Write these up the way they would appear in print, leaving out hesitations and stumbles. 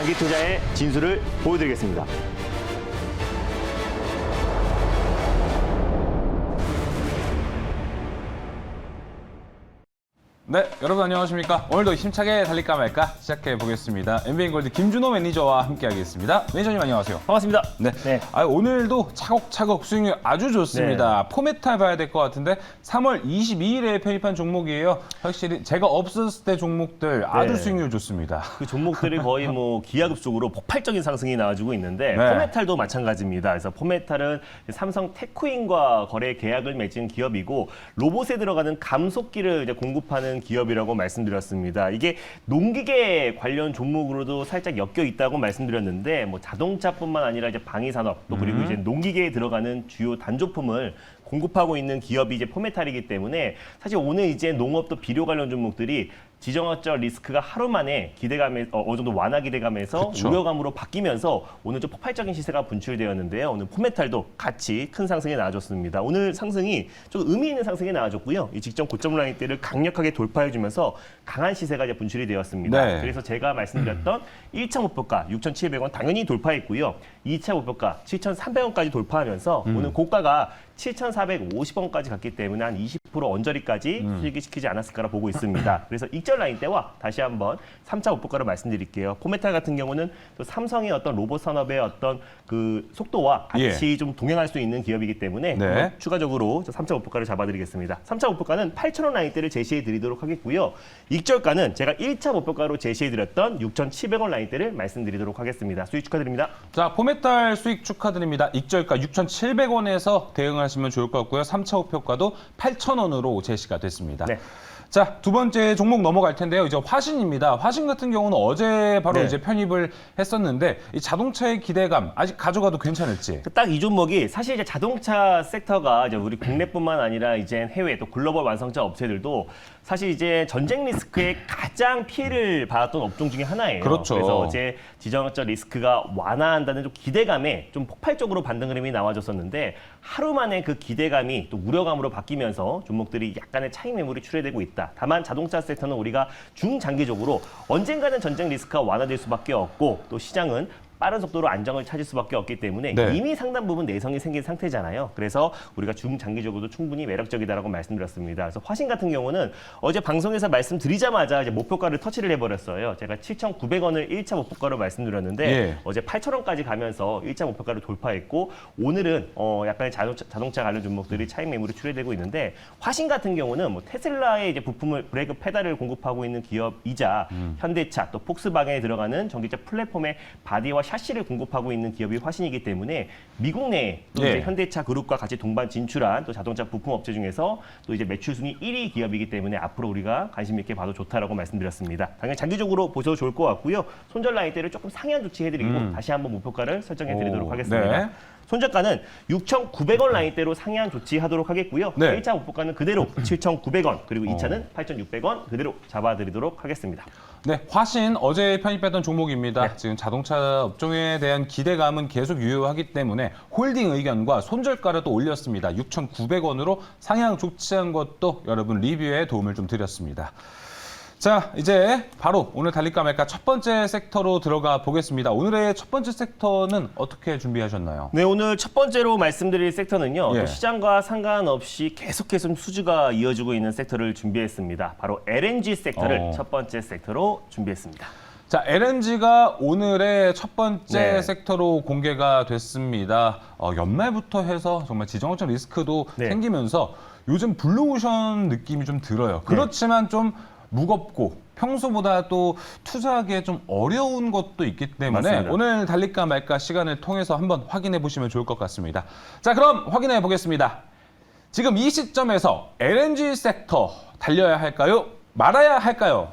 장기 투자의 진수를 보여드리겠습니다. 네, 여러분 안녕하십니까? 오늘도 힘차게 달릴까 말까 시작해 보겠습니다. 엠비엔골드 김준호 매니저와 함께하겠습니다. 매니저님 안녕하세요. 반갑습니다. 네, 네. 오늘도 차곡차곡 수익률 아주 좋습니다. 포메탈 봐야 될 것 같은데 3월 22일에 편입한 종목이에요. 확실히 제가 없었을 때 종목들 아주 네. 수익률 좋습니다. 그 종목들이 거의 뭐 기하급수적으로 폭발적인 상승이 나와주고 있는데 네. 포메탈도 마찬가지입니다. 그래서 포메탈은 삼성 테크윈과 거래 계약을 맺은 기업이고 로봇에 들어가는 감속기를 이제 공급하는 기업이라고 말씀드렸습니다. 이게 농기계 관련 종목으로도 살짝 엮여 있다고 말씀드렸는데 뭐 자동차뿐만 아니라 이제 방위산업 또 그리고 이제 농기계에 들어가는 주요 단조품을 공급하고 있는 기업이 이제 포메탈이기 때문에 사실 오늘 이제 농업 또 비료 관련 종목들이 지정학적 리스크가 하루 만에 기대감에 어느 정도 완화 기대감에서 그쵸. 우려감으로 바뀌면서 오늘 좀 폭발적인 시세가 분출되었는데요. 오늘 포메탈도 같이 큰 상승이 나와줬습니다. 오늘 상승이 좀 의미 있는 상승이 나와줬고요. 이 직전 고점 라인대를 강력하게 돌파해주면서 강한 시세가 이제 분출이 되었습니다. 네. 그래서 제가 말씀드렸던 1차 목표가 6,700원 당연히 돌파했고요. 2차 목표가 7,300원까지 돌파하면서 오늘 고가가 7,450원까지 갔기 때문에 한 20% 언저리까지 수익이 시키지 않았을까라 보고 있습니다. 그래서 익절 라인 때와 다시 한번 3차 목표가를 말씀드릴게요. 포메탈 같은 경우는 또 삼성의 어떤 로봇 산업의 어떤 그 속도와 같이 좀 동행할 수 있는 기업이기 때문에 네. 한번 추가적으로 3차 목표가를 잡아드리겠습니다. 3차 목표가는 8,000원 라인대를 제시해 드리도록 하겠고요. 익절가는 제가 1차 목표가로 제시해 드렸던 6,700원 라인대를 말씀드리도록 하겠습니다. 수익 축하드립니다. 자, 포메탈 수익 축하드립니다. 익절가 6,700원에서 대응하시면 좋을 것 같고요. 3차 목표가도 8,000원으로 제시가 됐습니다. 네. 자, 두 번째 종목 넘어갈 텐데요. 이제 화신입니다. 화신 같은 경우는 어제 바로 네. 이제 편입을 했었는데 이 자동차의 기대감 아직 가져가도 괜찮을지. 딱 이 종목이 사실 이제 자동차 섹터가 이제 우리 국내뿐만 아니라 이제 해외 또 글로벌 완성차 업체들도 사실 이제 전쟁 리스크에 가장 피해를 받았던 업종 중에 하나예요. 그렇죠. 그래서 어제 지정학적 리스크가 완화한다는 좀 기대감에 좀 폭발적으로 반등 흐름이 나와줬었는데 하루 만에 그 기대감이 또 우려감으로 바뀌면서 종목들이 약간의 차익 매물이 출회되고 있다. 다만 자동차 섹터는 우리가 중장기적으로 언젠가는 전쟁 리스크가 완화될 수밖에 없고 또 시장은 빠른 속도로 안정을 찾을 수밖에 없기 때문에 네. 이미 상당 부분 내성이 생긴 상태잖아요. 그래서 우리가 중장기적으로도 충분히 매력적이다라고 말씀드렸습니다. 그래서 화신 같은 경우는 어제 방송에서 말씀드리자마자 이제 목표가를 터치를 해버렸어요. 제가 7,900원을 1차 목표가로 말씀드렸는데 예. 어제 8,000원까지 가면서 1차 목표가를 돌파했고 오늘은 약간의 자동차 관련 종목들이 차익 매물이 출회되고 있는데 화신 같은 경우는 뭐 테슬라의 이제 부품을 브레이크 페달을 공급하고 있는 기업이자 현대차 또 폭스바겐에 들어가는 전기차 플랫폼의 바디와 샤시를 공급하고 있는 기업이 화신이기 때문에 미국 내에 또 예. 이제 현대차 그룹과 같이 동반 진출한 또 자동차 부품 업체 중에서 또 이제 매출 순위 1위 기업이기 때문에 앞으로 우리가 관심 있게 봐도 좋다라고 말씀드렸습니다. 당연히 장기적으로 보셔도 좋을 것 같고요. 손절 라인대를 조금 상향 조치해드리고 다시 한번 목표가를 설정해드리도록 오, 하겠습니다. 네. 손절가는 6,900원 라인대로 상향 조치하도록 하겠고요. 네. 1차 목표가는 그대로 7,900원 그리고 2차는 8,600원 그대로 잡아드리도록 하겠습니다. 네, 화신 어제 편입했던 종목입니다. 네. 지금 자동차 업종에 대한 기대감은 계속 유효하기 때문에 홀딩 의견과 손절가를 또 올렸습니다. 6,900원으로 상향 조치한 것도 여러분 리뷰에 도움을 좀 드렸습니다. 자, 이제 바로 오늘 달릴까 말까 첫 번째 섹터로 들어가 보겠습니다. 오늘의 첫 번째 섹터는 어떻게 준비하셨나요? 네, 오늘 첫 번째로 말씀드릴 섹터는요. 예. 또 시장과 상관없이 계속해서 수주가 이어지고 있는 섹터를 준비했습니다. 바로 LNG 섹터를 첫 번째 섹터로 준비했습니다. 자, LNG가 오늘의 첫 번째 네. 섹터로 공개가 됐습니다. 연말부터 해서 정말 지정학적 리스크도 네. 생기면서 요즘 블루오션 느낌이 좀 들어요. 그렇지만 좀 무겁고 평소보다 또 투자하기에 좀 어려운 것도 있기 때문에 맞습니다. 오늘 달릴까 말까 시간을 통해서 한번 확인해 보시면 좋을 것 같습니다. 자, 그럼 확인해 보겠습니다. 지금 이 시점에서 LNG 섹터 달려야 할까요? 말아야 할까요?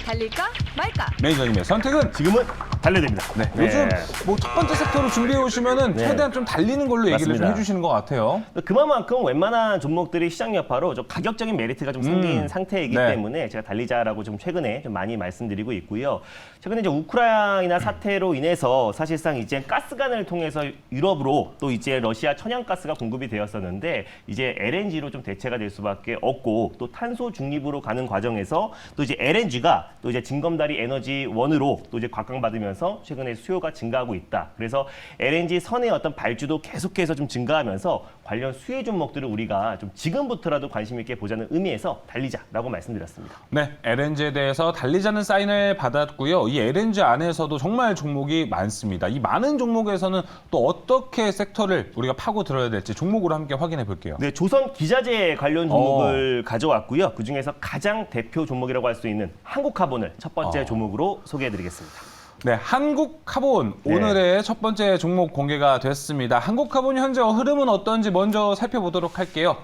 달릴까 말까? 매니저님의 선택은 지금은 달려듭니다. 네, 요즘 뭐 첫 번째 섹터로 준비해 오시면은 네. 최대한 좀 달리는 걸로 얘기를 좀 맞습니다. 해주시는 것 같아요. 그만큼 웬만한 종목들이 시장 여파로 좀 가격적인 메리트가 좀 생긴 상태이기 네. 때문에 제가 달리자라고 좀 최근에 좀 많이 말씀드리고 있고요. 최근에 이제 우크라이나 사태로 인해서 사실상 이제 가스관을 통해서 유럽으로 또 이제 러시아 천연가스가 공급이 되었었는데 이제 LNG로 좀 대체가 될 수밖에 없고 또 탄소 중립으로 가는 과정에서 또 이제 LNG가 또 이제 징검다리 에너지 원으로 또 이제 곽강받으면서 최근에 수요가 증가하고 있다. 그래서 LNG 선의 어떤 발주도 계속해서 좀 증가하면서 관련 수혜 종목들을 우리가 좀 지금부터라도 관심 있게 보자는 의미에서 달리자라고 말씀드렸습니다. 네, LNG에 대해서 달리자는 사인을 받았고요. 이 LNG 안에서도 정말 종목이 많습니다. 이 많은 종목에서는 또 어떻게 섹터를 우리가 파고 들어야 될지 종목으로 함께 확인해 볼게요. 네, 조선 기자재 관련 종목을 가져왔고요. 그중에서 가장 대표 종목이라고 할 수 있는 한국카본을 첫 번째 종목으로 소개해드리겠습니다. 네, 한국카본 네. 오늘의 첫 번째 종목 공개가 됐습니다. 한국카본 현재 흐름은 어떤지 먼저 살펴보도록 할게요.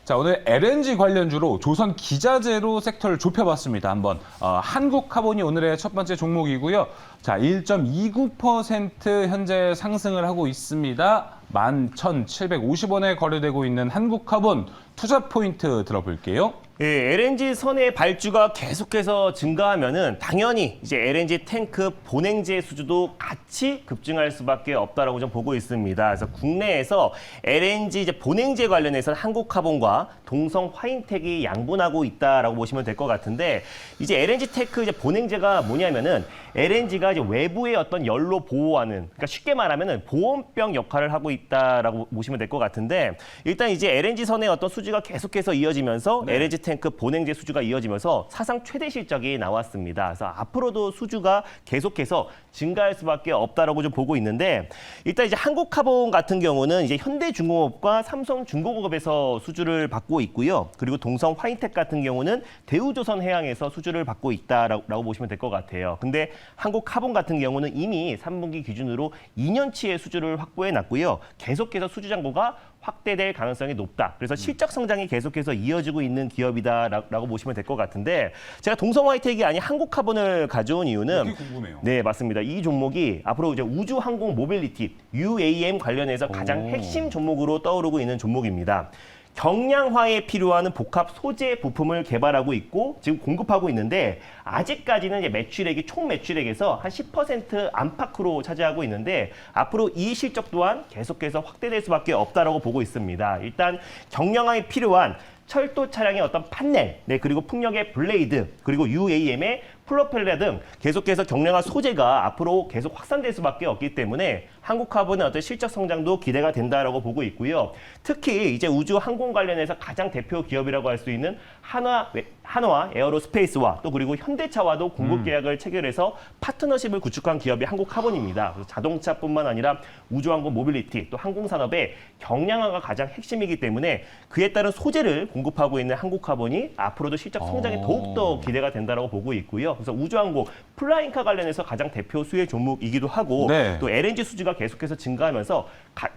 자, 오늘 LNG 관련주로 조선 기자재로 섹터를 좁혀봤습니다. 한번 한국카본이 오늘의 첫 번째 종목이고요. 자, 1.29% 현재 상승을 하고 있습니다. 11,750원에 거래되고 있는 한국카본 투자 포인트 들어볼게요. 예, LNG 선의 발주가 계속해서 증가하면은 당연히 이제 LNG 탱크 본행제 수주도 같이 급증할 수밖에 없다라고 좀 보고 있습니다. 그래서 국내에서 LNG 이제 본행제 관련해서는 한국카본과 동성 화인텍이 양분하고 있다라고 보시면 될 것 같은데 이제 LNG 탱크 이제 본행제가 뭐냐면은 LNG가 이제 외부의 어떤 열로 보호하는 그러니까 쉽게 말하면은 보온병 역할을 하고 있다라고 보시면 될 것 같은데 일단 이제 LNG 선의 어떤 수주가 계속해서 이어지면서 LNG 탱크 본행제 수주가 이어지면서 사상 최대 실적이 나왔습니다. 그래서 앞으로도 수주가 계속해서 증가할 수밖에 없다라고 좀 보고 있는데 일단 이제 한국카본 같은 경우는 이제 현대중공업과 삼성중공업에서 수주를 받고 있고요. 그리고 동성 화이텍 같은 경우는 대우조선해양에서 수주를 받고 있다라고 보시면 될 것 같아요. 근데 한국카본 같은 경우는 이미 3분기 기준으로 2년치의 수주를 확보해 놨고요. 계속해서 수주 잔고가 확대될 가능성이 높다. 그래서 실적 성장이 계속해서 이어지고 있는 기업이다라고 보시면 될 것 같은데 제가 동성 화이텍이 아닌 한국카본을 가져온 이유는 되게 궁금해요. 네, 맞습니다. 이 종목이 앞으로 이제 우주항공 모빌리티 UAM 관련해서 가장 핵심 종목으로 떠오르고 있는 종목입니다. 경량화에 필요한 복합 소재 부품을 개발하고 있고 지금 공급하고 있는데 아직까지는 이제 매출액이 총 매출액에서 한 10% 안팎으로 차지하고 있는데 앞으로 이 실적 또한 계속해서 확대될 수밖에 없다라고 보고 있습니다. 일단 경량화에 필요한 철도 차량의 어떤 판넬, 네, 그리고 풍력의 블레이드, 그리고 UAM의 프로펠러 등 계속해서 경량화 소재가 앞으로 계속 확산될 수밖에 없기 때문에 한국카본의 어떤 실적 성장도 기대가 된다라고 보고 있고요. 특히 이제 우주 항공 관련해서 가장 대표 기업이라고 할 수 있는 한화 에어로스페이스와 또 그리고 현대차와도 공급 계약을 체결해서 파트너십을 구축한 기업이 한국카본입니다. 그래서 자동차뿐만 아니라 우주항공 모빌리티 또 항공산업의 경량화가 가장 핵심이기 때문에 그에 따른 소재를 공급하고 있는 한국카본이 앞으로도 실적 성장이 더욱더 기대가 된다라고 보고 있고요. 그래서 우주항공 플라잉카 관련해서 가장 대표 수혜 종목이기도 하고 네. 또 LNG 수주가 계속해서 증가하면서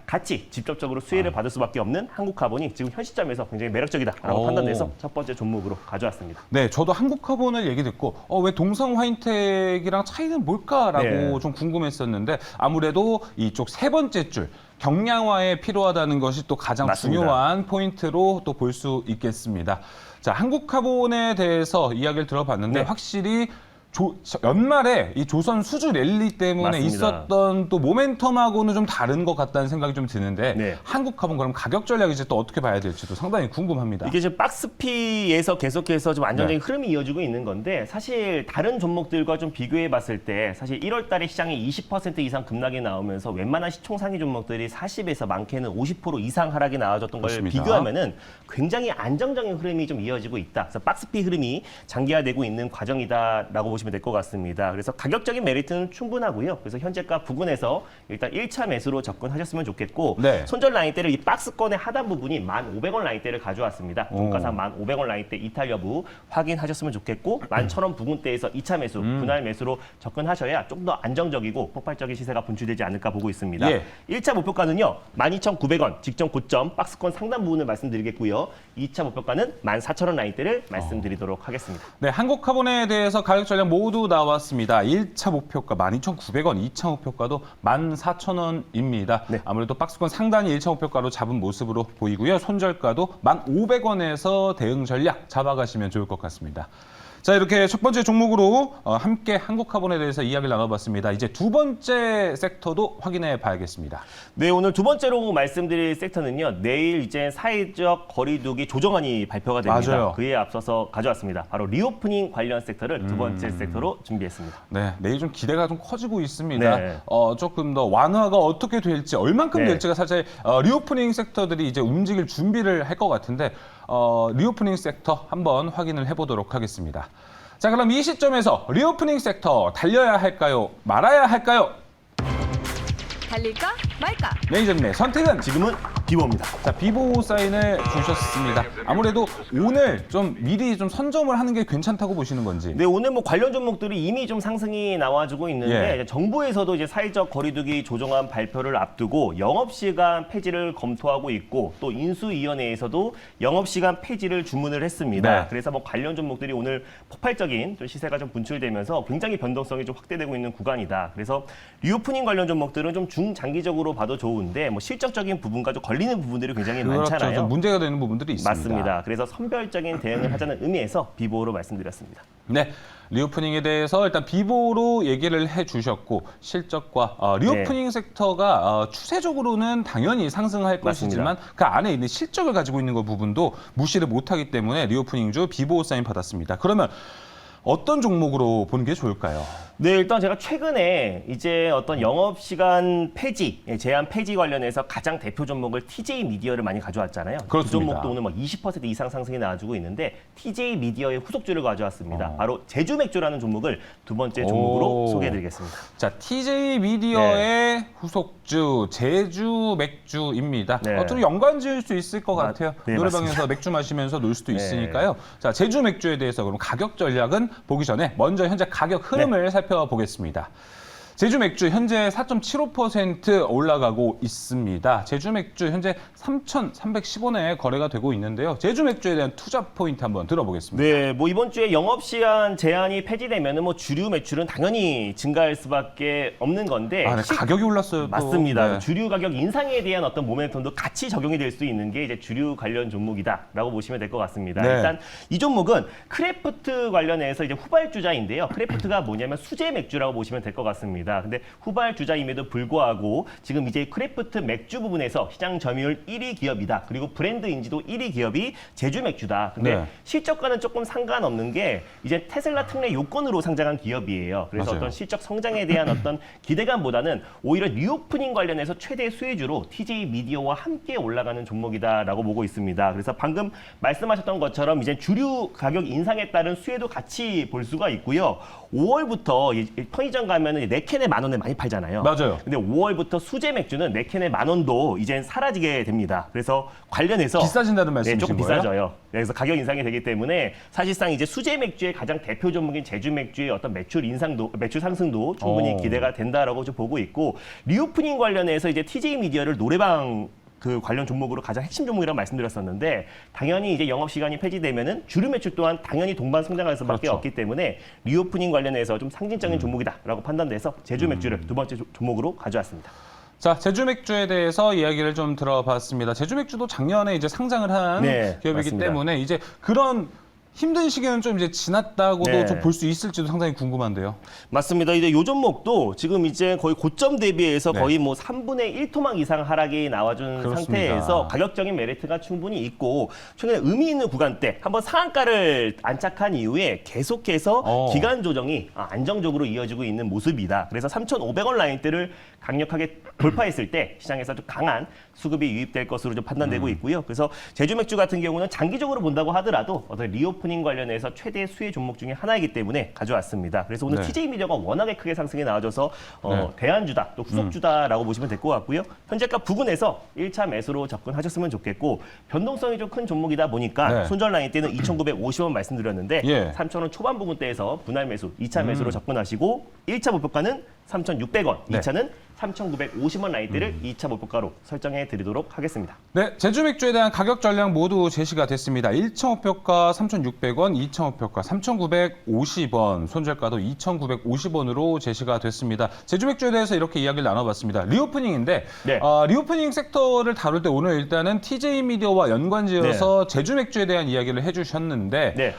같이 직접적으로 수혜를 받을 수밖에 없는 한국카본이 지금 현 시점에서 굉장히 매력적이다라고 판단돼서 첫 번째 종목으로 가져왔습니다. 네, 저도 한국카본을 얘기 듣고 왜 동성 화인텍이랑 차이는 뭘까라고 네. 좀 궁금했었는데 아무래도 이쪽 세 번째 줄 경량화에 필요하다는 것이 또 가장 맞습니다. 중요한 포인트로 또 볼 수 있겠습니다. 자, 한국카본에 대해서 이야기를 들어봤는데 네. 확실히 연말에 이 조선 수주 랠리 때문에 맞습니다. 있었던 또 모멘텀하고는 좀 다른 것 같다는 생각이 좀 드는데 네. 한국카본 그럼 가격 전략 이제 또 어떻게 봐야 될지도 상당히 궁금합니다. 이게 지금 박스피에서 계속해서 좀 안정적인 네. 흐름이 이어지고 있는 건데 사실 다른 종목들과 좀 비교해 봤을 때 사실 1월 달에 시장이 20% 이상 급락이 나오면서 웬만한 시총 상위 종목들이 40에서 많게는 50% 이상 하락이 나와줬던 걸 그렇습니다. 비교하면은 굉장히 안정적인 흐름이 좀 이어지고 있다. 그래서 박스피 흐름이 장기화되고 있는 과정이다라고 보시면 될 것 같습니다. 그래서 가격적인 메리트는 충분하고요. 그래서 현재가 부근에서 일단 1차 매수로 접근하셨으면 좋겠고 네. 손절 라인대를 이 박스권의 하단 부분이 1,500원 라인대를 가져왔습니다. 종가상 1,500원 라인대 이탈 여부 확인하셨으면 좋겠고 11,000원 부근대에서 2차 매수, 분할 매수로 접근하셔야 좀 더 안정적이고 폭발적인 시세가 분출되지 않을까 보고 있습니다. 예. 1차 목표가는요. 12,900원 직전 고점 박스권 상단 부분을 말씀드리겠고요. 2차 목표가는 14,000원 라인대를 말씀드리도록 하겠습니다. 네, 한국카본에 대해서 가격 전략 모두 나왔습니다. 1차 목표가 12,900원, 2차 목표가도 14,000원입니다. 네. 아무래도 박스권 상단이 1차 목표가로 잡은 모습으로 보이고요. 손절가도 1,500원에서 대응 전략 잡아가시면 좋을 것 같습니다. 자, 이렇게 첫 번째 종목으로 함께 한국카본에 대해서 이야기를 나눠봤습니다. 이제 두 번째 섹터도 확인해 봐야겠습니다. 네, 오늘 두 번째로 말씀드릴 섹터는요. 내일 이제 사회적 거리두기 조정안이 발표가 됩니다. 맞아요. 그에 앞서서 가져왔습니다. 바로 리오프닝 관련 섹터를 두 번째 섹터로 준비했습니다. 네, 내일 좀 기대가 좀 커지고 있습니다. 네. 조금 더 완화가 어떻게 될지, 얼만큼 네. 될지가 사실 리오프닝 섹터들이 이제 움직일 준비를 할 것 같은데 리오프닝 섹터 한번 확인을 해보도록 하겠습니다. 자, 그럼 이 시점에서 리오프닝 섹터 달려야 할까요? 말아야 할까요? 달릴까 말까? 매니저님의 선택은 지금은 비보입니다. 자, 비보 사인을 주셨습니다. 아무래도 오늘 좀 미리 좀 선점을 하는 게 괜찮다고 보시는 건지. 네, 오늘 뭐 관련 종목들이 이미 좀 상승이 나와주고 있는데 예. 이제 정부에서도 이제 사회적 거리두기 조정안 발표를 앞두고 영업시간 폐지를 검토하고 있고 또 인수위원회에서도 영업시간 폐지를 주문을 했습니다. 네. 그래서 뭐 관련 종목들이 오늘 폭발적인 좀 시세가 좀 분출되면서 굉장히 변동성이 좀 확대되고 있는 구간이다. 그래서 리오프닝 관련 종목들은 좀 중장기적으로 봐도 좋은데 뭐 실적적인 부분과 좀 걸리는 부분들이 굉장히 그렇죠. 많잖아요. 좀 문제가 되는 부분들이 있습니다. 맞습니다. 그래서 선별적인 대응을 하자는 의미에서 비보로 말씀드렸습니다. 네, 리오프닝에 대해서 일단 비보로 얘기를 해주셨고 실적과 리오프닝 섹터가 추세적으로는 당연히 상승할 것이지만 그 안에 있는 실적을 가지고 있는 그 부분도 무시를 못하기 때문에 리오프닝주 비보 사인 받았습니다. 그러면 어떤 종목으로 보는 게 좋을까요? 네, 일단 제가 최근에 이제 어떤 영업시간 폐지, 제한 폐지 관련해서 가장 대표 종목을 TJ 미디어를 많이 가져왔잖아요. 그 그렇습니다. 종목도 오늘 막 20% 이상 상승이 나와주고 있는데 TJ 미디어의 후속주를 가져왔습니다. 바로 제주 맥주라는 종목을 두 번째 종목으로 오. 소개해드리겠습니다. 자, TJ 미디어의 후속주 제주 맥주입니다. 네. 좀 연관 지을 수 있을 것 같아요. 네, 노래방에서 맞습니다. 맥주 마시면서 놀 수도 네. 있으니까요. 자, 제주 맥주에 대해서 그럼 가격 전략은 보기 전에 먼저 현재 가격 흐름을 살펴보겠습니다. 제주 맥주 현재 4.75% 올라가고 있습니다. 제주 맥주 현재 3,310원에 거래가 되고 있는데요. 제주 맥주에 대한 투자 포인트 한번 들어보겠습니다. 네, 뭐 이번 주에 영업시간 제한이 폐지되면은 뭐 주류 매출은 당연히 증가할 수밖에 없는 건데. 네, 가격이 올랐어요. 또. 맞습니다. 네. 주류 가격 인상에 대한 어떤 모멘텀도 같이 적용이 될 수 있는 게 이제 주류 관련 종목이다라고 보시면 될 것 같습니다. 네. 일단 이 종목은 크래프트 관련해서 이제 후발주자인데요. 크래프트가 뭐냐면 수제 맥주라고 보시면 될 것 같습니다. 근데 후발주자임에도 불구하고 지금 이제 크래프트 맥주 부분에서 시장 점유율 1위 기업이다. 그리고 브랜드 인지도 1위 기업이 제주 맥주다. 근데 네. 실적과는 조금 상관없는 게 이제 테슬라 특례 요건으로 상장한 기업이에요. 그래서 맞아요. 어떤 실적 성장에 대한 어떤 기대감보다는 오히려 리오프닝 관련해서 최대 수혜주로 TJ 미디어와 함께 올라가는 종목이다라고 보고 있습니다. 그래서 방금 말씀하셨던 것처럼 이제 주류 가격 인상에 따른 수혜도 같이 볼 수가 있고요. 5월부터 편의점 가면은 4캔에 10,000원에 많이 팔잖아요. 맞아요. 근데 5월부터 수제 맥주는 4캔에 10,000원도 이젠 사라지게 됩니다. 그래서 관련해서 비싸진다는 네, 말씀이신 조금 거예요? 비싸져요. 그래서 가격 인상이 되기 때문에 사실상 이제 수제 맥주의 가장 대표 종목인 제주 맥주의 어떤 매출 인상도, 매출 상승도 충분히 오. 기대가 된다라고 좀 보고 있고 리오프닝 관련해서 이제 TJ 미디어를 노래방 그 관련 종목으로 가장 핵심 종목이라고 말씀드렸었는데 당연히 이제 영업 시간이 폐지되면은 주류 매출 또한 당연히 동반 성장할 수밖에 그렇죠. 없기 때문에 리오프닝 관련해서 좀 상징적인 종목이다라고 판단돼서 제주 맥주를 두 번째 종목으로 가져왔습니다. 자, 제주 맥주에 대해서 이야기를 좀 들어봤습니다. 제주 맥주도 작년에 이제 상장을 한 네, 기업이기 맞습니다. 때문에 이제 그런 힘든 시기는 좀 이제 지났다고도 네. 좀 볼 수 있을지도 상당히 궁금한데요. 맞습니다. 이제 요 종목도 지금 이제 거의 고점 대비해서 네. 거의 뭐 3분의 1토막 이상 하락이 나와준 그렇습니다. 상태에서 가격적인 메리트가 충분히 있고 최근에 의미 있는 구간대 한번 상한가를 안착한 이후에 계속해서 기간 조정이 안정적으로 이어지고 있는 모습이다. 그래서 3,500원 라인대를 강력하게 돌파했을 때 시장에서 좀 강한 수급이 유입될 것으로 좀 판단되고 있고요. 그래서 제주 맥주 같은 경우는 장기적으로 본다고 하더라도 어떤 리오프닝 관련해서 최대 수혜 종목 중에 하나이기 때문에 가져왔습니다. 그래서 오늘 네. TJ 미디어가 워낙에 크게 상승이 나와줘서 네. 대안주다 또 후속주다라고 보시면 될 것 같고요. 현재가 부근에서 1차 매수로 접근하셨으면 좋겠고 변동성이 좀 큰 종목이다 보니까 네. 손절 라인 때는 2,950원 말씀드렸는데 예. 3,000원 초반 부분대에서 분할 매수, 2차 매수로 접근하시고 1차 목표가는 3,600원, 네. 2차는 3,950원 라인대를 2차 목표가로 설정해 드리도록 하겠습니다. 네, 제주 맥주에 대한 가격 전략 모두 제시가 됐습니다. 1차 목표가 3,600원, 2차 목표가 3,950원, 손절가도 2,950원으로 제시가 됐습니다. 제주 맥주에 대해서 이렇게 이야기를 나눠봤습니다. 리오프닝인데 네. 리오프닝 섹터를 다룰 때 오늘 일단은 TJ 미디어와 연관지어서 제주 맥주에 대한 이야기를 해주셨는데 네.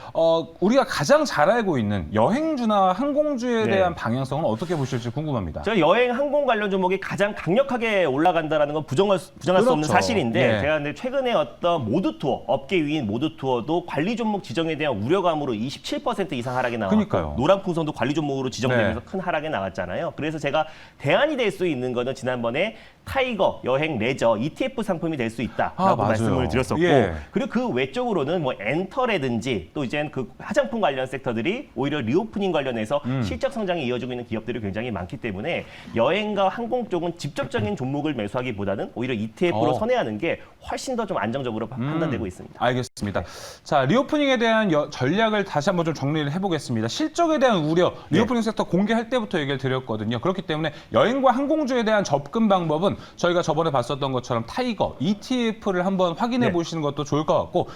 우리가 가장 잘 알고 있는 여행주나 항공주에 네. 대한 방향성은 어떻게 보실지 궁금합니다. 저 여행 항공 관련 종목이 가장 강력하게 올라간다라는 건 부정할 수 없는 그렇죠. 사실인데 예. 제가 근데 최근에 어떤 모두 투어, 업계 위인 모두 투어도 관리 종목 지정에 대한 우려감으로 27% 이상 하락이 나왔고 그러니까요. 노란풍선도 관리 종목으로 지정되면서 네. 큰 하락이 나왔잖아요. 그래서 제가 대안이 될 수 있는 거는 지난번에 타이거 여행 레저 ETF 상품이 될 수 있다라고 맞아요. 말씀을 드렸었고 예. 그리고 그 외적으로는 뭐 엔터라든지 또 이제 그 화장품 관련 섹터들이 오히려 리오프닝 관련해서 실적 성장이 이어지고 있는 기업들이 굉장히 많기 때문에 여행과 항공 쪽은 직접적인 종목을 매수하기보다는 오히려 ETF로 선회하는 게 훨씬 더 좀 안정적으로 판단되고 있습니다. 알겠습니다. 자, 리오프닝에 대한 전략을 다시 한번 좀 정리를 해보겠습니다. 실적에 대한 우려, 리오프닝 섹터 공개할 때부터 얘기를 드렸거든요. 그렇기 때문에 여행과 항공주에 대한 접근 방법은 저희가 저번에 봤었던 것처럼 타이거, ETF를 한번 확인해 네. 보시는 것도 좋을 것 같고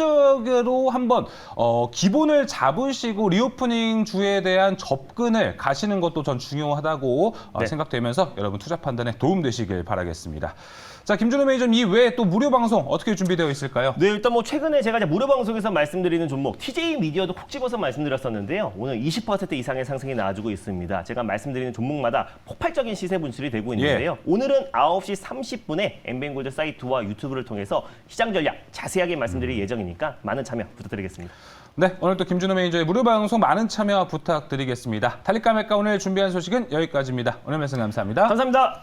실적으로 한번 기본을 잡으시고 리오프닝 주에 대한 접근을 가시는 것도 전 중요하다고 네. 생각되면서 여러분 투자 판단에 도움되시길 바라겠습니다. 자, 김준호 매니저님 이외에 또 무료 방송 어떻게 준비되어 있을까요? 네, 일단 뭐 최근에 제가 이제 무료 방송에서 말씀드리는 종목 TJ 미디어도 콕 집어서 말씀드렸었는데요. 오늘 20% 이상의 상승이 나와주고 있습니다. 제가 말씀드리는 종목마다 폭발적인 시세 분출이 되고 있는데요. 오늘은 9시 30분에 엠뱅골드 사이트와 유튜브를 통해서 시장 전략 자세하게 말씀드릴 예정이니까 많은 참여 부탁드리겠습니다. 네, 오늘 또 김준호 매니저의 무료 방송 많은 참여 부탁드리겠습니다. 달릴까 말까 오늘 준비한 소식은 여기까지입니다. 오늘 말씀 감사합니다. 감사합니다.